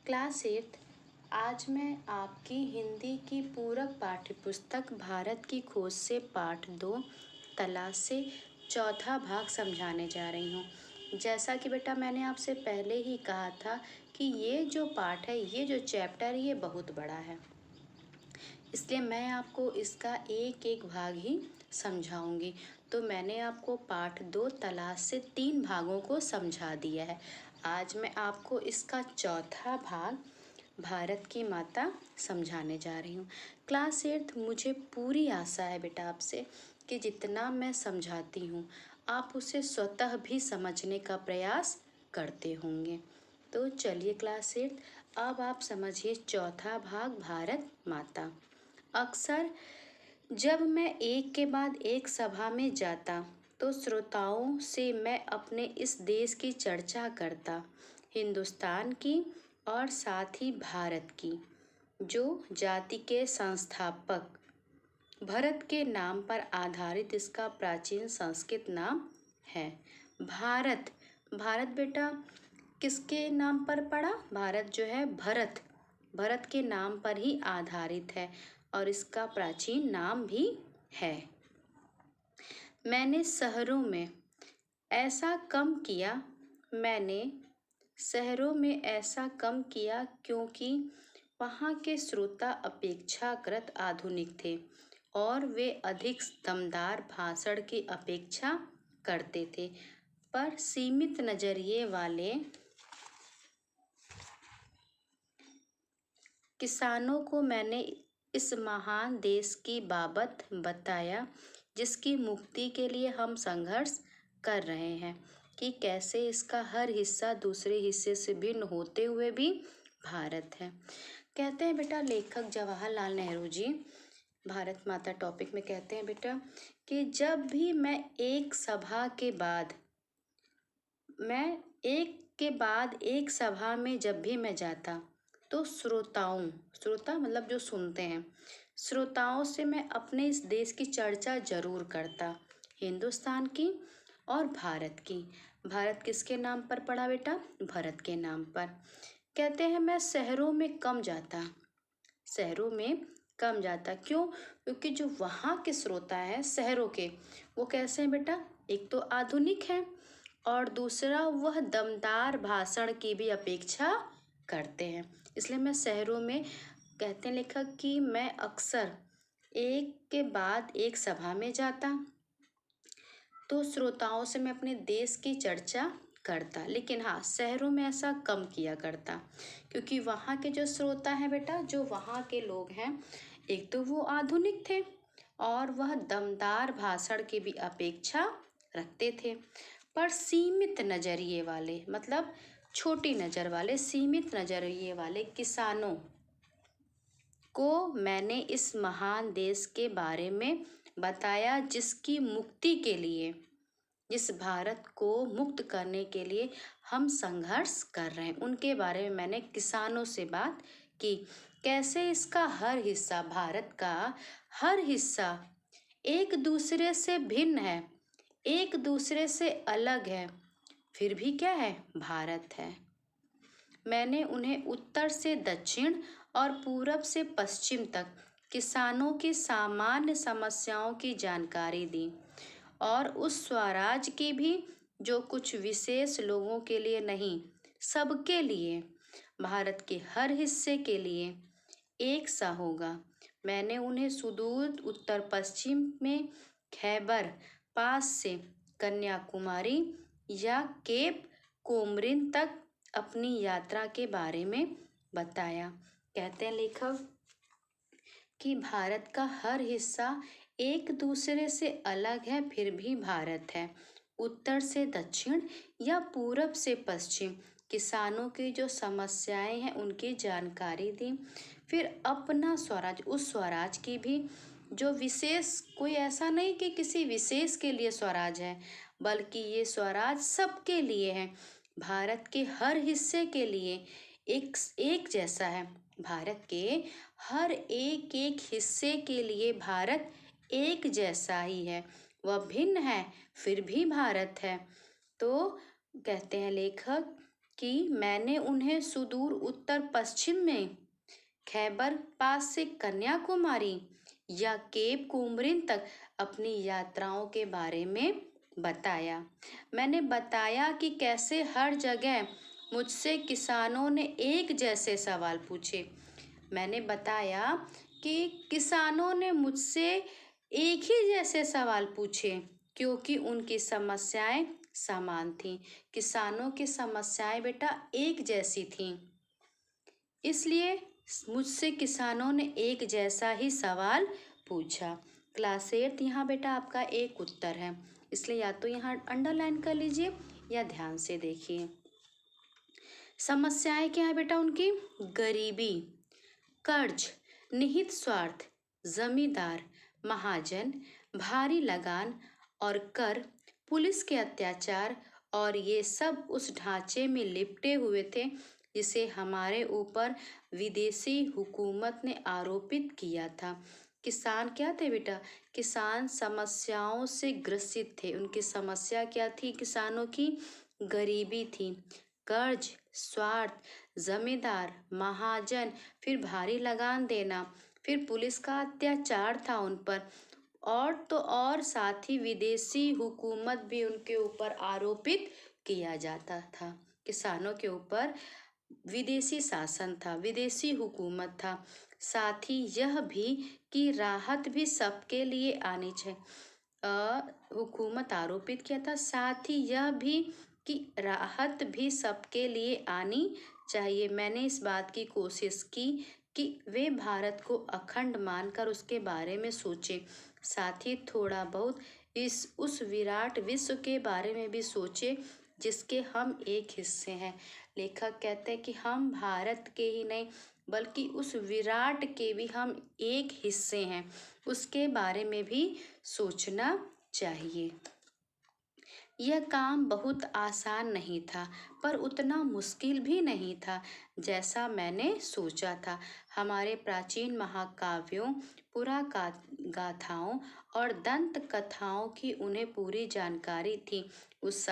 Class 8। आज मैं आपकी हिंदी की पूरक पाठ्यपुस्तक भारत की खोज से पाठ 2 तलाश से चौथा भाग समझाने जा रही हूँ। जैसा कि बेटा मैंने आपसे पहले ही कहा था कि ये जो पाठ है, ये जो चैप्टर है, ये बहुत बड़ा है, इसलिए मैं आपको इसका एक एक भाग ही समझाऊंगी। तो मैंने आपको पाठ 2 तलाश से 3 भागों को समझा दिया है। आज मैं आपको इसका चौथा भाग भारत की माता समझाने जा रही हूँ। क्लास 8 मुझे पूरी आशा है बेटा आपसे कि जितना मैं समझाती हूँ आप उसे स्वतः भी समझने का प्रयास करते होंगे। तो चलिए क्लास 8, अब आप समझिए चौथा भाग भारत माता। अक्सर जब मैं एक के बाद एक सभा में जाता तो श्रोताओं से मैं अपने इस देश की चर्चा करता, हिंदुस्तान की और साथ ही भारत की, जो जाति के संस्थापक भरत के नाम पर आधारित इसका प्राचीन संस्कृत नाम है। भारत। भारत बेटा किसके नाम पर पड़ा? भारत जो है भरत के नाम पर ही आधारित है और इसका प्राचीन नाम भी है। मैंने शहरों में ऐसा कम किया क्योंकि वहाँ के श्रोता अपेक्षाकृत आधुनिक थे और वे अधिक दमदार भाषण की अपेक्षा करते थे। पर सीमित नजरिए वाले किसानों को मैंने इस महान देश की बाबत बताया जिसकी मुक्ति के लिए हम संघर्ष कर रहे हैं, कि कैसे इसका हर हिस्सा दूसरे हिस्से से भिन्न होते हुए भी भारत है। कहते हैं बेटा लेखक जवाहरलाल नेहरू जी भारत माता टॉपिक में कहते हैं बेटा कि जब भी मैं एक सभा में जब भी मैं जाता तो श्रोता मतलब जो सुनते हैं, श्रोताओं से मैं अपने इस देश की चर्चा जरूर करता, हिंदुस्तान की और भारत की। भारत किसके नाम पर पड़ा बेटा? भरत के नाम पर। कहते हैं मैं शहरों में कम जाता। क्यों? क्योंकि जो वहाँ के श्रोता हैं शहरों के, वो कैसे हैं बेटा? एक तो आधुनिक है और दूसरा वह दमदार भाषण की भी अपेक्षा करते हैं। इसलिए मैं शहरों में, कहते हैं लेखक, कि मैं अक्सर एक के बाद एक सभा में जाता तो श्रोताओं से मैं अपने देश की चर्चा करता, लेकिन हाँ शहरों में ऐसा कम किया करता क्योंकि वहाँ के जो श्रोता हैं बेटा, जो वहाँ के लोग हैं, एक तो वो आधुनिक थे और वह दमदार भाषण की भी अपेक्षा रखते थे। पर सीमित नजरिए वाले, मतलब छोटी नज़र वाले, सीमित नजरिए वाले किसानों को मैंने इस महान देश के बारे में बताया जिसकी मुक्ति के लिए, जिस भारत को मुक्त करने के लिए हम संघर्ष कर रहे हैं, उनके बारे में मैंने किसानों से बात की। कैसे इसका हर हिस्सा, भारत का हर हिस्सा एक दूसरे से भिन्न है, एक दूसरे से अलग है, फिर भी क्या है? भारत है। मैंने उन्हें उत्तर से दक्षिण और पूरब से पश्चिम तक किसानों की सामान्य समस्याओं की जानकारी दी और उस स्वराज की भी जो कुछ विशेष लोगों के लिए नहीं, सबके लिए, भारत के हर हिस्से के लिए एक सा होगा। मैंने उन्हें सुदूर उत्तर पश्चिम में खैबर पास से कन्याकुमारी या केप कोमरिन तक अपनी यात्रा के बारे में बताया। कहते हैं लेखक कि भारत का हर हिस्सा एक दूसरे से अलग है, फिर भी भारत है। उत्तर से दक्षिण या पूरब से पश्चिम किसानों की जो समस्याएं हैं उनकी जानकारी दी। फिर अपना स्वराज, उस स्वराज की भी जो विशेष, कोई ऐसा नहीं कि किसी विशेष के लिए स्वराज है, बल्कि ये स्वराज सबके लिए है, भारत के हर हिस्से के लिए एक जैसा है। भारत के हर एक हिस्से के लिए भारत एक जैसा ही है, वह भिन्न है फिर भी भारत है। तो कहते हैं लेखक कि मैंने उन्हें सुदूर उत्तर पश्चिम में खैबर पास से कन्याकुमारी या केप कुमरिन तक अपनी यात्राओं के बारे में बताया। मैंने बताया कि कैसे हर जगह मुझसे किसानों ने एक जैसे सवाल पूछे। मैंने बताया कि किसानों ने मुझसे एक ही जैसे सवाल पूछे क्योंकि उनकी समस्याएं समान थीं। किसानों की समस्याएं बेटा एक जैसी थीं, इसलिए मुझसे किसानों ने एक जैसा ही सवाल पूछा। क्लास 8 यहाँ बेटा आपका एक उत्तर है, इसलिए या तो यहाँ अंडरलाइन कर लीजिए या ध्यान से देखिए। समस्याएं क्या है बेटा उनकी? गरीबी, कर्ज, निहित स्वार्थ, जमींदार, महाजन, भारी लगान और कर, पुलिस के अत्याचार, और ये सब उस ढांचे में लिपटे हुए थे जिसे हमारे ऊपर विदेशी हुकूमत ने आरोपित किया था। किसान क्या थे बेटा? किसान समस्याओं से ग्रसित थे। उनकी समस्या क्या थी? किसानों की गरीबी थी, कर्ज, स्वार्थ, जमींदार, महाजन, फिर भारी लगान देना, फिर पुलिस का अत्याचार था उन पर, और तो और साथ ही विदेशी हुकूमत भी उनके ऊपर आरोपित किया जाता था। किसानों के ऊपर विदेशी शासन था, विदेशी हुकूमत था। साथ ही यह भी कि राहत भी सबके लिए आनी चाहिए, हुकूमत आरोपित किया था। साथ ही यह भी कि राहत भी सबके लिए आनी चाहिए। मैंने इस बात की कोशिश की कि वे भारत को अखंड मानकर उसके बारे में सोचे, साथ ही थोड़ा बहुत उस विराट विश्व के बारे में भी सोचे जिसके हम एक हिस्से हैं। लेखक कहते हैं कि हम भारत के ही नहीं बल्कि उस विराट के भी हम एक हिस्से हैं, उसके बारे में भी सोचना चाहिए। यह काम बहुत आसान नहीं था पर उतना मुश्किल भी नहीं था जैसा मैंने सोचा था। हमारे प्राचीन महाकाव्यों, गाथाओं और दंत कथाओं की उन्हें पूरी जानकारी थी। इस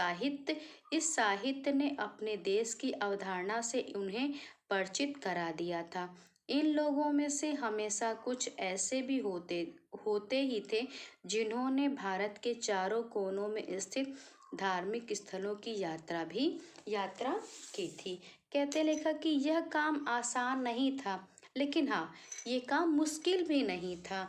साहित्य ने अपने देश की अवधारणा से उन्हें परिचित करा दिया था। इन लोगों में से हमेशा कुछ ऐसे भी होते ही थे जिन्होंने भारत के चारों कोनों में स्थित धार्मिक स्थलों की यात्रा की थी। कहते लेखक कि यह काम आसान नहीं था, लेकिन हाँ, ये काम मुश्किल भी नहीं था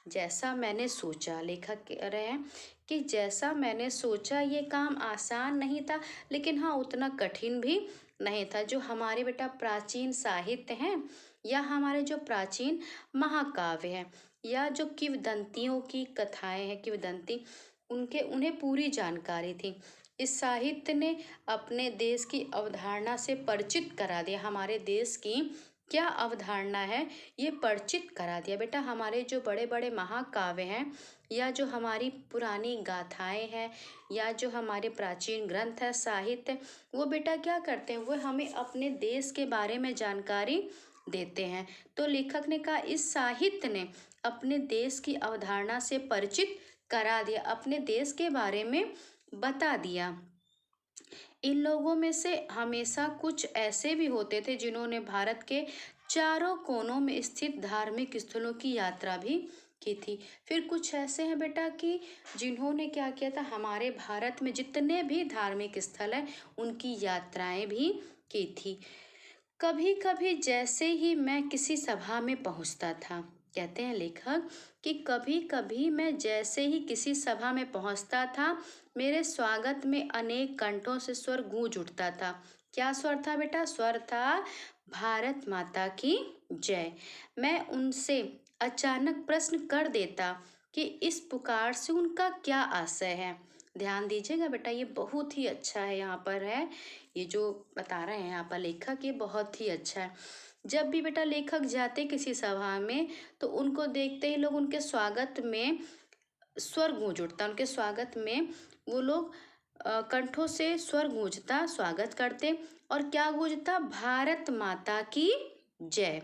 जैसा मैंने सोचा। लेखक कह रहे हैं कि जैसा मैंने सोचा ये काम आसान नहीं था, लेकिन हाँ उतना कठिन भी नहीं था। जो हमारे बेटा प्राचीन साहित्य हैं या हमारे जो प्राचीन महाकाव्य हैं या जो किंवदंतियों की कथाएं हैं, किंवदंती, उन्हें पूरी जानकारी थी। इस साहित्य ने अपने देश की अवधारणा से परिचित करा दिया। हमारे देश की क्या अवधारणा है ये परिचित करा दिया बेटा। हमारे जो बड़े बड़े महाकाव्य हैं या जो हमारी पुरानी गाथाएं हैं या जो हमारे प्राचीन ग्रंथ है, साहित्य, वो बेटा क्या करते हैं? वो हमें अपने देश के बारे में जानकारी देते हैं। तो लेखक ने कहा इस साहित्य ने अपने देश की अवधारणा से परिचित करा दिया, अपने देश के बारे में बता दिया। इन लोगों में से हमेशा कुछ ऐसे भी होते थे जिन्होंने भारत के चारों कोनों में स्थित धार्मिक स्थलों की यात्रा भी की थी। फिर कुछ ऐसे हैं बेटा कि जिन्होंने क्या किया था? हमारे भारत में जितने भी धार्मिक स्थल हैं उनकी यात्राएं भी की थी। कभी कभी जैसे ही मैं किसी सभा में पहुंचता था, कहते हैं लेखक कि कभी कभी मैं जैसे ही किसी सभा में पहुंचता था, मेरे स्वागत में अनेक कंठों से स्वर गूंज उठता था। क्या स्वर था बेटा? स्वर था भारत माता की जय। मैं उनसे अचानक प्रश्न कर देता कि इस पुकार से उनका क्या आशय है। ध्यान दीजिएगा बेटा, ये बहुत ही अच्छा है। यहाँ पर है ये जो बता रहे हैं यहाँ पर लेखक, ये बहुत ही अच्छा है। जब भी बेटा लेखक जाते किसी सभा में तो उनको देखते ही लोग उनके स्वागत में स्वर गूंज उठता, उनके स्वागत में वो लोग कंठों से स्वर गूंजता स्वागत करते। और क्या गूंजता? भारत माता की जय।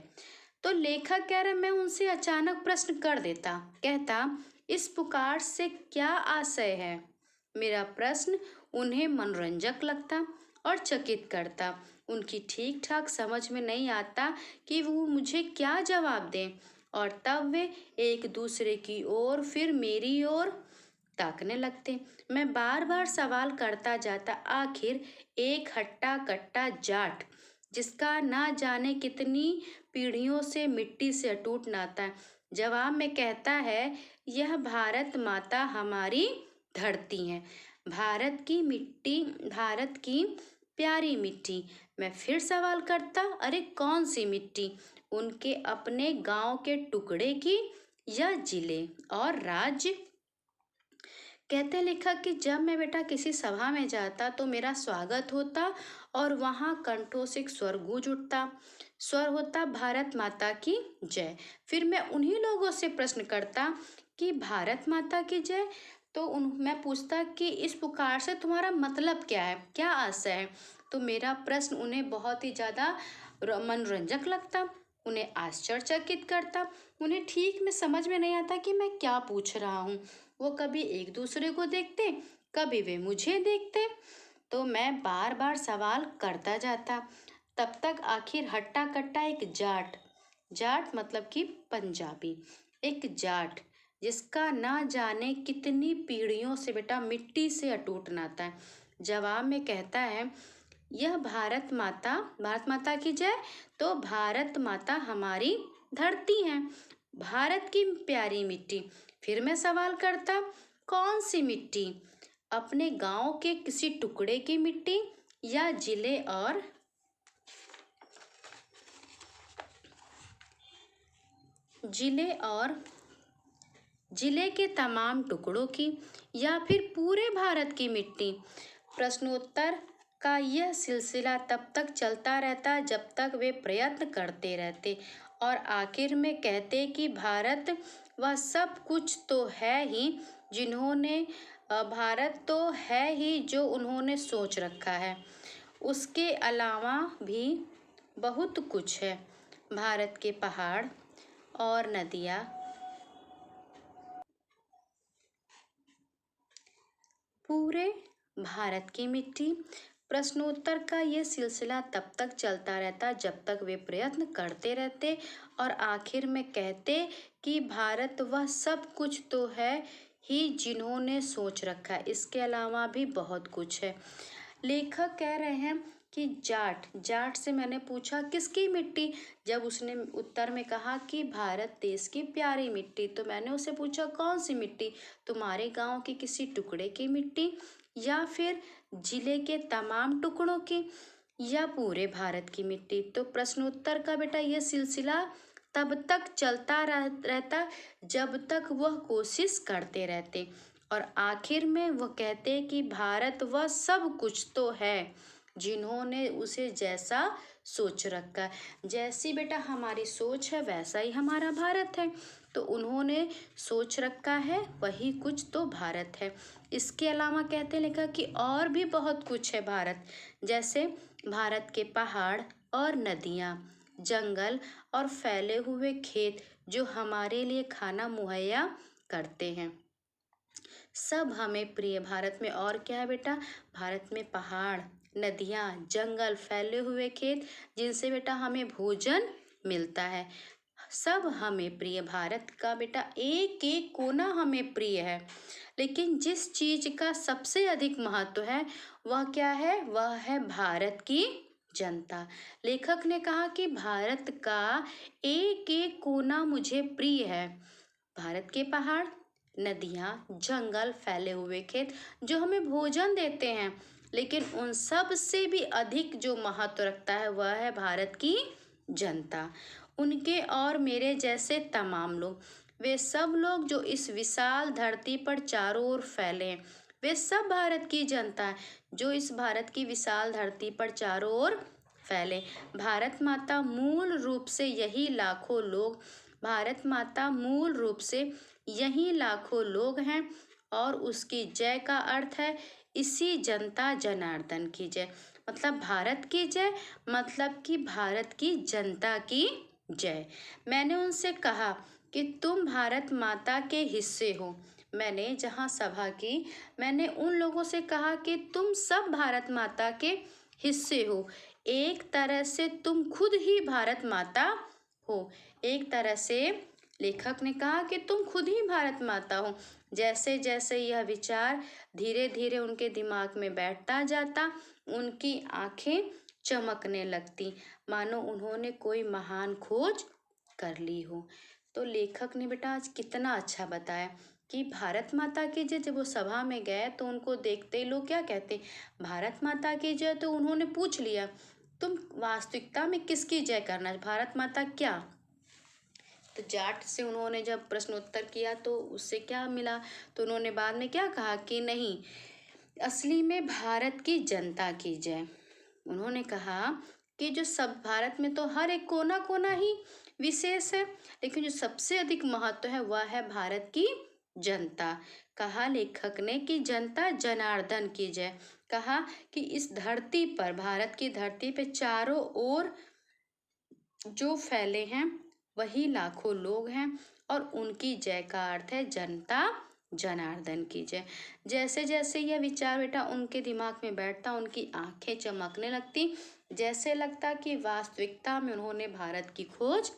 तो लेखक कह रहे मैं उनसे अचानक प्रश्न कर देता, कहता इस पुकार से क्या आशय है। मेरा प्रश्न उन्हें मनोरंजक लगता और चकित करता। उनकी ठीक ठाक समझ में नहीं आता कि वो मुझे क्या जवाब दें, और तब वे एक दूसरे की ओर फिर मेरी ओर ताकने लगते। मैं बार बार सवाल करता जाता, आखिर एक हट्टा कट्टा जाट जिसका ना जाने कितनी पीढ़ियों से मिट्टी से अटूट नाता है, जवाब में कहता है, यह भारत माता हमारी धरती है, भारत की मिट्टी, भारत की प्यारी मिट्टी। मैं फिर सवाल करता, अरे कौन सी मिट्टी? उनके अपने गांव के टुकड़े की या जिले और राज्य? कहते लेखक कि जब मैं बेटा किसी सभा में जाता तो मेरा स्वागत होता और वहाँ कंठों से एक स्वर गूंज उठता। स्वर होता, भारत माता की जय। फिर मैं उन्हीं लोगों से प्रश्न करता कि भारत माता की जय, तो मैं पूछता कि इस पुकार से तुम्हारा मतलब क्या है, क्या आशय है? तो मेरा प्रश्न उन्हें बहुत ही ज़्यादा मनोरंजक लगता, उन्हें आश्चर्यचकित करता। उन्हें ठीक में समझ में नहीं आता कि मैं क्या पूछ रहा हूँ। वो कभी एक दूसरे को देखते, कभी वे मुझे देखते। तो मैं बार बार सवाल करता जाता। तब तक आखिर हट्टा कट्टा एक जाट, जाट मतलब कि पंजाबी, एक जाट जिसका ना जाने कितनी पीढ़ियों से बेटा मिट्टी से अटूट नाता है, जवाब में कहता है, यह भारत माता की जय। तो भारत माता हमारी धरती है, भारत की प्यारी मिट्टी। फिर मैं सवाल करता, कौन सी मिट्टी? अपने गांव के किसी टुकड़े की मिट्टी या जिले के तमाम टुकड़ों की या फिर पूरे भारत की मिट्टी? प्रश्नोत्तर का यह सिलसिला तब तक चलता रहता जब तक वे प्रयत्न करते रहते और आखिर में कहते कि भारत वह सब कुछ तो है ही जिन्होंने भारत तो है ही जो उन्होंने सोच रखा है, उसके अलावा भी बहुत कुछ है। भारत के पहाड़ और नदियाँ, पूरे भारत की मिट्टी। प्रश्नोत्तर का ये सिलसिला तब तक चलता रहता जब तक वे प्रयत्न करते रहते और आखिर में कहते कि भारत वह सब कुछ तो है ही जिन्होंने सोच रखा है, इसके अलावा भी बहुत कुछ है। लेखक कह रहे हैं कि जाट, जाट से मैंने पूछा किसकी मिट्टी? जब उसने उत्तर में कहा कि भारत देश की प्यारी मिट्टी, तो मैंने उससे पूछा कौन सी मिट्टी? तुम्हारे गांव के किसी टुकड़े की मिट्टी या फिर जिले के तमाम टुकड़ों की या पूरे भारत की मिट्टी? तो प्रश्नोत्तर का बेटा यह सिलसिला तब तक चलता रहता जब तक वह कोशिश करते रहते और आखिर में वह कहते कि भारत वह सब कुछ तो है जिन्होंने उसे जैसा सोच रखा है। जैसी बेटा हमारी सोच है वैसा ही हमारा भारत है, तो उन्होंने सोच रखा है वही कुछ तो भारत है। इसके अलावा कहते लिखा कि और भी बहुत कुछ है भारत, जैसे भारत के पहाड़ और नदियाँ, जंगल और फैले हुए खेत जो हमारे लिए खाना मुहैया करते हैं, सब हमें प्रिय। भारत में और क्या है बेटा? भारत में पहाड़, नदियाँ, जंगल, फैले हुए खेत जिनसे बेटा हमें भोजन मिलता है, सब हमें प्रिय। भारत का बेटा एक एक कोना हमें प्रिय है, लेकिन जिस चीज का सबसे अधिक महत्व है वह क्या है? वह है भारत की जनता। लेखक ने कहा कि भारत का एक एक कोना मुझे प्रिय है, भारत के पहाड़, नदियाँ, जंगल, फैले हुए खेत जो हमें भोजन देते हैं, लेकिन उन सब से भी अधिक जो महत्व रखता है वह है भारत की जनता। उनके और मेरे जैसे तमाम लोग, वे सब लोग जो इस विशाल धरती पर चारों ओर फैले हैं, वे सब भारत की जनता है जो इस भारत की विशाल धरती पर चारों ओर फैले। भारत माता मूल रूप से यही लाखों लोग, भारत माता मूल रूप से यही लाखों लोग हैं और उसकी जय का अर्थ है इसी जनता जनार्दन की जय। मतलब भारत की जय मतलब कि भारत की जनता की जय। मैंने उनसे कहा कि तुम भारत माता के हिस्से हो। मैंने जहाँ सभा की, मैंने उन लोगों से कहा कि तुम सब भारत माता के हिस्से हो। एक तरह से तुम खुद ही भारत माता हो। एक तरह से लेखक ने कहा कि तुम खुद ही भारत माता हो। जैसे जैसे यह विचार धीरे धीरे उनके दिमाग में बैठता जाता, उनकी आंखें चमकने लगती, मानो उन्होंने कोई महान खोज कर ली हो। तो लेखक ने बेटा आज कितना अच्छा बताया कि भारत माता की जय, जब वो सभा में गए तो उनको देखते ही लोग क्या कहते, भारत माता की जय। तो उन्होंने पूछ लिया, तुम वास्तविकता में किसकी जय करना, भारत माता क्या? तो जाट से उन्होंने जब प्रश्नोत्तर किया तो उससे क्या मिला, तो उन्होंने बाद में क्या कहा कि नहीं, असली में भारत की जनता की जय। उन्होंने कहा कि जो सब भारत में तो हर एक कोना कोना ही विशेष है, लेकिन जो सबसे अधिक महत्व है वह है भारत की जनता। कहा लेखक ने कि जनता जनार्दन की जय। कहा कि इस धरती पर, भारत की धरती पे चारों ओर जो फैले हैं वही लाखों लोग हैं, और उनकी जय का अर्थ है जनता जनार्दन की जय। जैसे जैसे यह विचार बेटा उनके दिमाग में बैठता, उनकी आंखें चमकने लगती, जैसे लगता कि वास्तविकता में उन्होंने भारत की खोज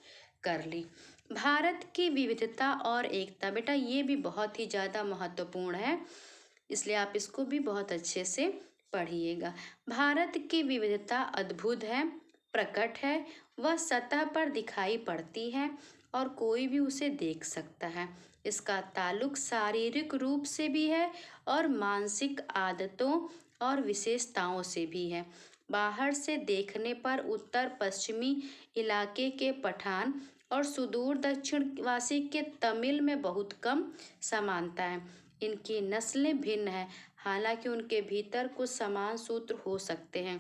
कर ली। भारत की विविधता और एकता बेटा ये भी बहुत ही ज़्यादा महत्वपूर्ण है, इसलिए आप इसको भी बहुत अच्छे से पढ़िएगा। भारत की विविधता अद्भुत है, प्रकट है, वह सतह पर दिखाई पड़ती है और कोई भी उसे देख सकता है। इसका ताल्लुक शारीरिक रूप से भी है और मानसिक आदतों और विशेषताओं से भी है। बाहर से देखने पर उत्तर पश्चिमी इलाके के पठान और सुदूर दक्षिणवासी के तमिल में बहुत कम समानता है। इनकी नस्लें भिन्न हैं, हालांकि उनके भीतर कुछ समान सूत्र हो सकते हैं।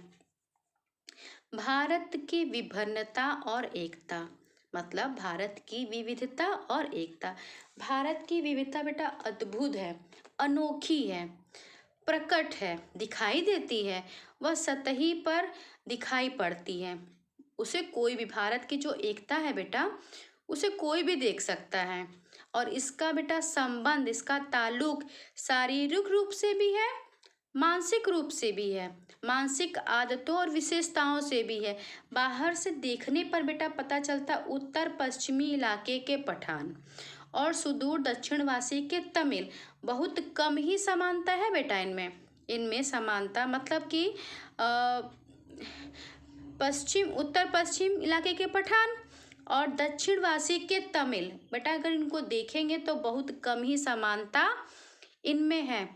भारत की विभिन्नता और एकता, मतलब भारत की विविधता और एकता। भारत की विविधता बेटा अद्भुत है, अनोखी है, प्रकट है, दिखाई देती है, वह सतही पर दिखाई पड़ती है। उसे कोई भी, भारत की जो एकता है बेटा उसे कोई भी देख सकता है, और इसका बेटा संबंध, इसका ताल्लुक शारीरिक रूप से भी है, मानसिक रूप से भी है, मानसिक आदतों और विशेषताओं से भी है। बाहर से देखने पर बेटा पता चलता उत्तर पश्चिमी इलाके के पठान और सुदूर दक्षिणवासी के तमिल, बहुत कम ही समानता है बेटा इनमें। इनमें समानता मतलब कि पश्चिम, उत्तर पश्चिम इलाके के पठान और दक्षिणवासी के तमिल, बेटा अगर इनको देखेंगे तो बहुत कम ही समानता इनमें है।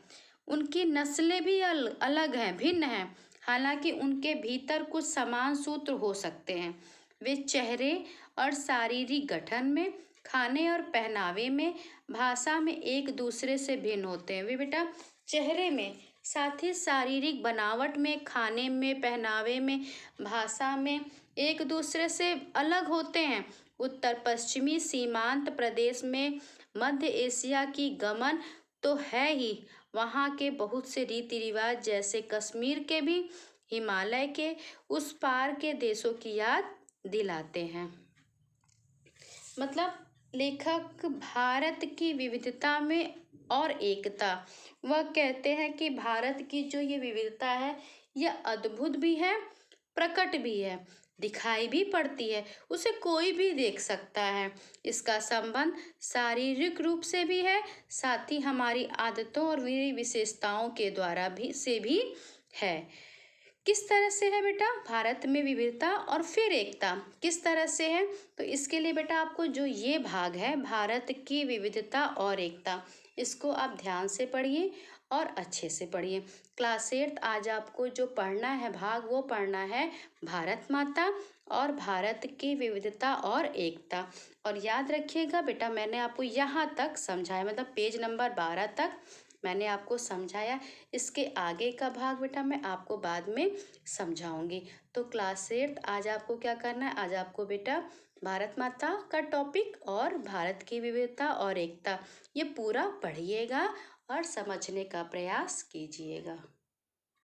उनकी नस्लें भी अलग हैं, भिन्न हैं, हालांकि उनके भीतर कुछ समान सूत्र हो सकते हैं। वे चेहरे और शारीरिक गठन में, खाने और पहनावे में, भाषा में एक दूसरे से भिन्न होते हैं। वे बेटा चेहरे में, साथ ही शारीरिक बनावट में, खाने में, पहनावे में, भाषा में एक दूसरे से अलग होते हैं। उत्तर पश्चिमी सीमांत प्रदेश में मध्य एशिया की गमन तो है ही, वहाँ के बहुत से रीति रिवाज जैसे कश्मीर के भी हिमालय के उस पार के देशों की याद दिलाते हैं। मतलब लेखक भारत की विविधता में और एकता, वह कहते हैं कि भारत की जो ये विविधता है यह अद्भुत भी है, प्रकट भी है, दिखाई भी पड़ती है, उसे कोई भी देख सकता है। इसका संबंध शारीरिक रूप से भी है, साथ ही हमारी आदतों और विशेषताओं के द्वारा भी है। किस तरह से है बेटा भारत में विविधता और फिर एकता, किस तरह से है? तो इसके लिए बेटा आपको जो ये भाग है भारत की विविधता और एकता, इसको आप ध्यान से पढ़िए और अच्छे से पढ़िए। क्लास 8 आज आपको जो पढ़ना है भाग, वो पढ़ना है भारत माता और भारत की विविधता और एकता। और याद रखिएगा बेटा मैंने आपको यहाँ तक समझाया, मतलब पेज नंबर 12 तक मैंने आपको समझाया। इसके आगे का भाग बेटा मैं आपको बाद में समझाऊंगी। तो क्लास 8 आज आपको क्या करना है, आज आपको बेटा भारत माता का टॉपिक और भारत की विविधता और एकता ये पूरा पढ़िएगा और समझने का प्रयास कीजिएगा।